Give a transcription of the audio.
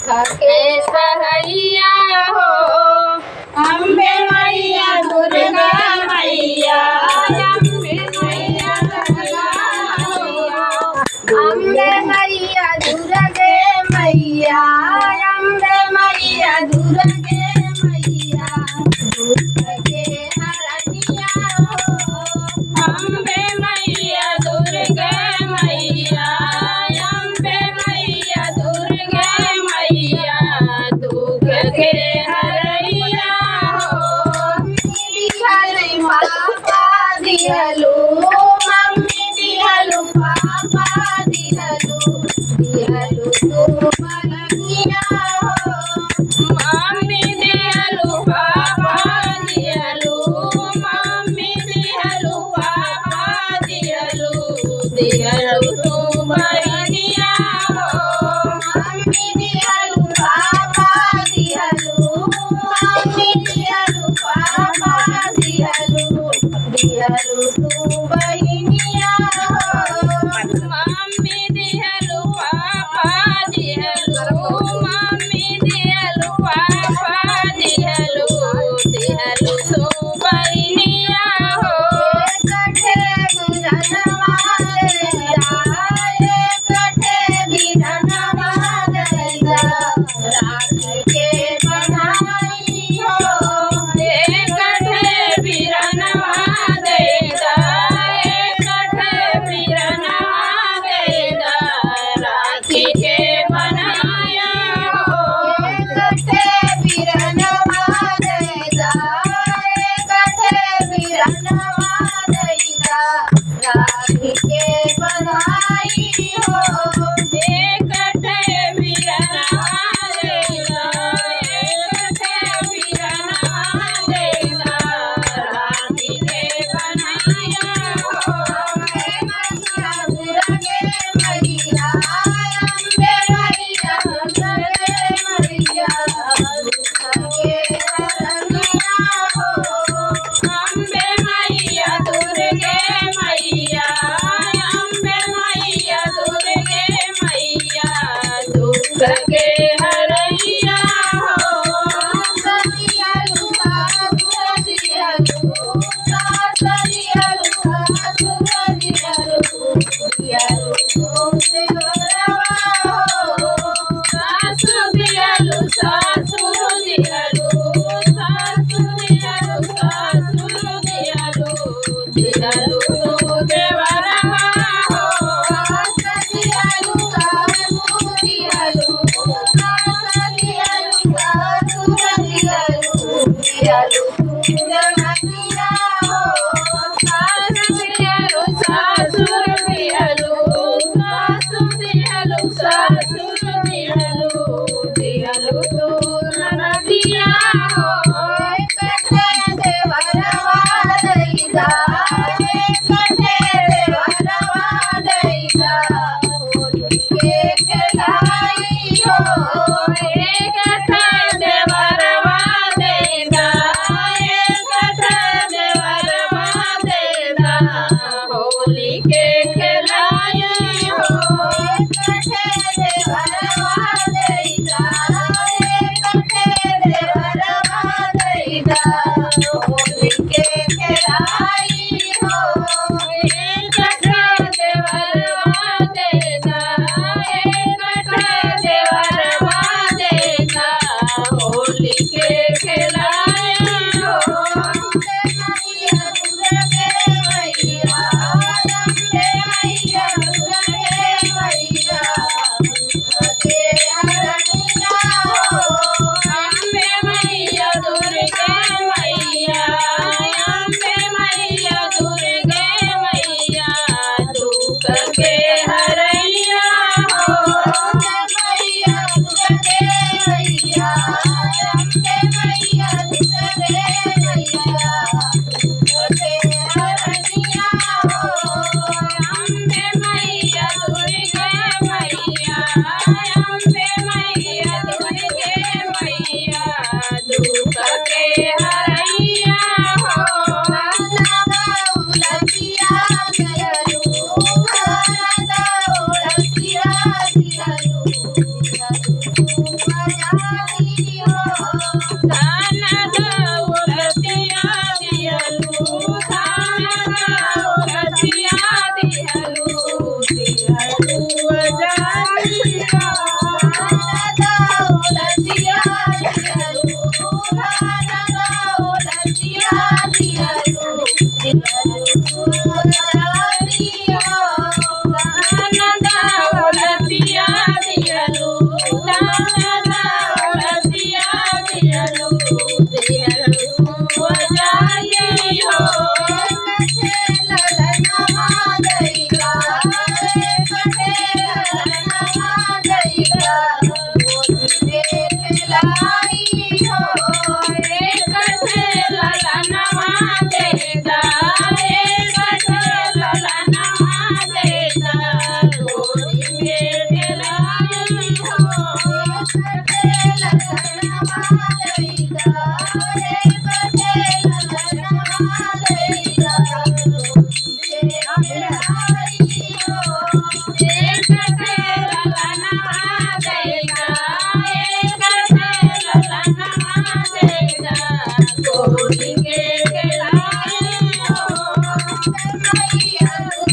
के सहैया हो अम्बे मैया दुर्गा मैया अम्बे मैया दुर्गा मैया अम्बे मैया दुर्गे मैया अम्बे मैया दुर्गे मैया दुख के हरनिया हो अम्बे मैया दुर्गे मैया अम्बे मैया दुर्गे मैया दुख के हरैया हो पापा दिहलू मम्मी दिहलू पापा दिहलू दिहलू तू मलकिया हो मम्मी दिहलू पापा दिहलू मम्मी दिहलू पापा दिहलू दिहलू तू बहनिया हो मम्मी दिहलू पापा दिहलू मम्मी दिहलू पापा दिहलू दिहलू तू बहनिया हो मम्मी दिहलू पापा दिहलू मम्मी दिहलू पापा दिहलू दिहलू तू बहनिया हो कठे बिरनवा लैला कठे बिरनवा लैला राख के बनाई हो कठे बिरनवा लैला कठे बिरनवा लैला राख के बनाया हो कठे बिरनवा लैला कठे बिरनवा लैला राख के बनाई हो कठे बिरनवा लैला कठे बिरनवा लैला राख के बनाया हो मैया दुर्गे मैया अम्बे मैया दुर्गे मैया दुख के हरनिया हो अम्बे मैया दुर्गे मैया अम्बे मैया दुर्गे मैया दुख के हरैया हो सदियलु सासुरदियलु सासरियलु सासुरदियलु दियलु देवरवा हो सासुरदियलु सासुरदियलु सासुरदियलु सासुरदियलु दियलु देवरवा हो सदियलु सासुरदियलु सासरियलु सासुरदियलु दियलु देवरवा हो सासुरदियलु सासुरदियलु सासुरदियलु सासुरदियलु दियलु तू ननदिया हो कठे देवरवा लैला कठे देवरवा लैला होली के खेलाई हो कठे देवरवा लैला कठे देवरवा लैला होली के खेलाई हो कठे देवरवा लैला कठे देवरवा लैला होली के खेलाई हो कठे देवरवा लैला कठे देवरवा लैला होली के खेलाई हो मैया दुर्गे मैया अम्बे जिया